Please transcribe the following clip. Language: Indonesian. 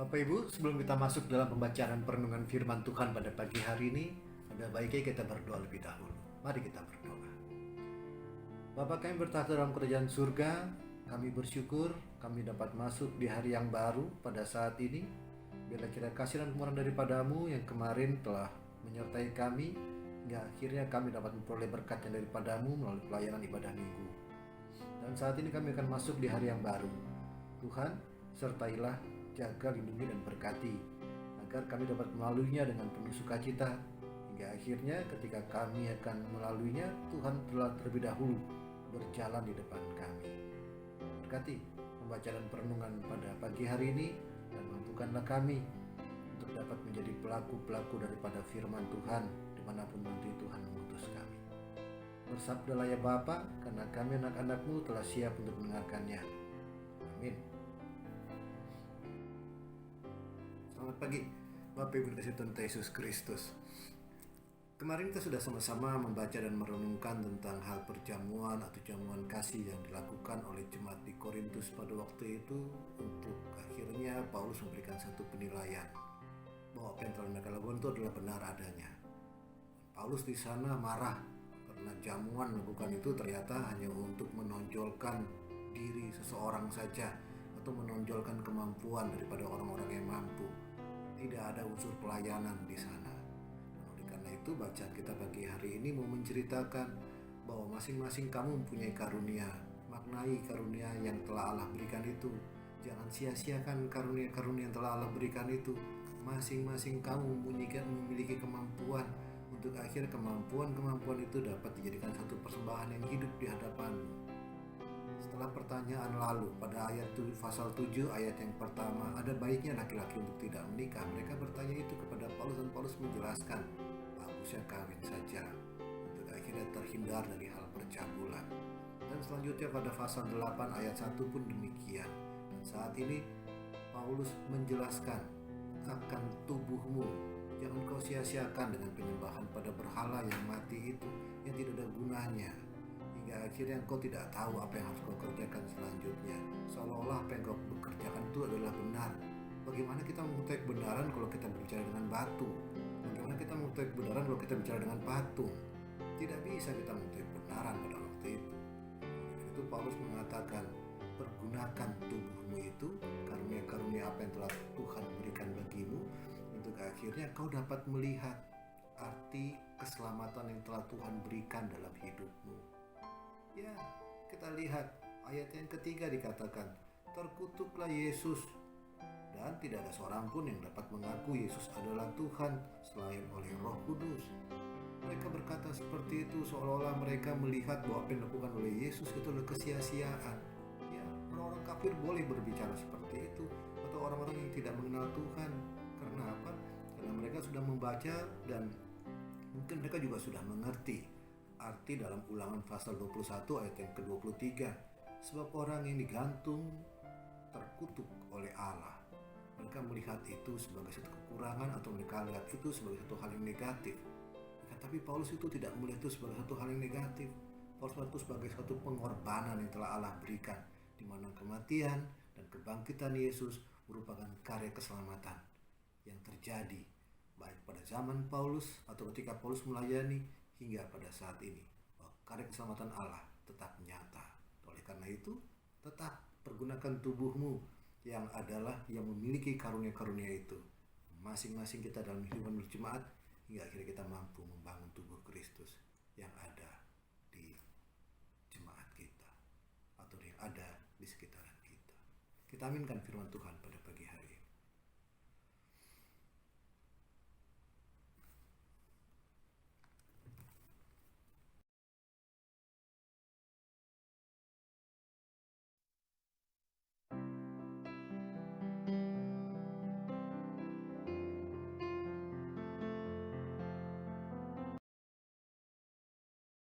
Bapak Ibu, sebelum kita masuk dalam pembacaan perenungan firman Tuhan pada pagi hari ini, ada baiknya kita berdoa lebih dahulu. Mari kita berdoa. Bapa kami bertahta dalam kerajaan surga, kami bersyukur kami dapat masuk di hari yang baru pada saat ini. Biarlah kiranya kasih dan kemurahan daripadamu yang kemarin telah menyertai kami, hingga akhirnya kami dapat memperoleh berkat yang daripadamu melalui pelayanan ibadah minggu. Dan saat ini kami akan masuk di hari yang baru. Tuhan, sertailah, jaga, lindungi, dan berkati, agar kami dapat melaluinya dengan penuh sukacita, hingga akhirnya ketika kami akan melaluinya, Tuhan telah terlebih dahulu berjalan di depan kami. Berkati pembacaan perenungan pada pagi hari ini, dan mampukanlah kami untuk dapat menjadi pelaku-pelaku daripada firman Tuhan dimanapun nanti Tuhan mengutus kami. Bersabdalah ya Bapa, karena kami anak-anak-Mu telah siap untuk mendengarkannya. Amin. Selamat pagi Bapak Ibu dikasihi Tuhan Yesus Kristus. Kemarin kita sudah sama-sama membaca dan merenungkan tentang hal perjamuan atau jamuan kasih yang dilakukan oleh jemaat di Korintus pada waktu itu, untuk akhirnya Paulus memberikan satu penilaian bahwa apa yang telah mereka lakukan itu adalah benar adanya. Paulus di sana marah karena jamuan melakukan itu ternyata hanya untuk menonjolkan diri seseorang saja atau menonjolkan kemampuan daripada orang-orang yang mampu. Tidak ada unsur pelayanan di sana. Oleh karena itu, bacaan kita pagi hari ini mau menceritakan bahwa masing-masing kamu mempunyai karunia. Maknai karunia yang telah Allah berikan itu. Jangan sia-siakan karunia-karunia yang telah Allah berikan itu. Masing-masing kamu memiliki kemampuan, untuk akhir kemampuan itu dapat dijadikan satu persembahan yang hidup di hadapanmu. Setelah pertanyaan lalu pada ayat pasal 7 ayat yang pertama, ada baiknya laki-laki untuk tidak menikah, mereka bertanya itu kepada Paulus, dan Paulus menjelaskan bagusnya kawin saja untuk akhirnya terhindar dari hal percabulan. Dan selanjutnya pada pasal 8 ayat 1 pun demikian. Dan saat ini Paulus menjelaskan akan tubuhmu, jangan kau sia-siakan dengan penyembahan pada berhala yang mati itu, yang tidak ada gunanya, hingga akhirnya engkau tidak tahu apa yang harus kau kerjakan selanjutnya, seolah-olah apa yang kau kerjakan itu adalah benar. Bagaimana kita mengetahui kebenaran kalau kita berbicara dengan batu? Bagaimana kita mengetahui kebenaran kalau kita bicara dengan patung? Tidak bisa kita mengetahui kebenaran pada waktu itu. Oleh itu Paulus mengatakan, pergunakan tubuhmu itu, karunia-karunia apa yang telah Tuhan berikan bagimu, untuk akhirnya kau dapat melihat arti keselamatan yang telah Tuhan berikan dalam hidupmu. Ya, kita lihat ayat yang ketiga dikatakan, terkutuklah Yesus, dan tidak ada seorang pun yang dapat mengaku Yesus adalah Tuhan selain oleh Roh Kudus. Mereka berkata seperti itu seolah-olah mereka melihat bahwa apa yang dilakukan oleh Yesus itu adalah kesia-siaan. Ya, orang-orang kafir boleh berbicara seperti itu, atau orang-orang yang tidak mengenal Tuhan. Karena apa? Karena mereka sudah membaca dan mungkin mereka juga sudah mengerti arti dalam Ulangan pasal 21 ayat yang ke-23. Sebab orang yang digantung terkutuk oleh Allah. Mereka melihat itu sebagai satu kekurangan, atau mereka lihat itu sebagai satu hal yang negatif. Tapi Paulus itu tidak melihat itu sebagai satu hal yang negatif. Paulus melihat itu sebagai satu pengorbanan yang telah Allah berikan, di mana kematian dan kebangkitan Yesus merupakan karya keselamatan yang terjadi baik pada zaman Paulus atau ketika Paulus melayani, hingga pada saat ini, bahwa karya keselamatan Allah tetap nyata. Oleh karena itu, tetap pergunakan tubuhmu yang memiliki karunia-karunia itu. Masing-masing kita dalam kehidupan berjemaat, hingga akhirnya kita mampu membangun tubuh Kristus yang ada di jemaat kita, atau yang ada di sekitaran kita. Kita aminkan firman Tuhan pada pagi hari.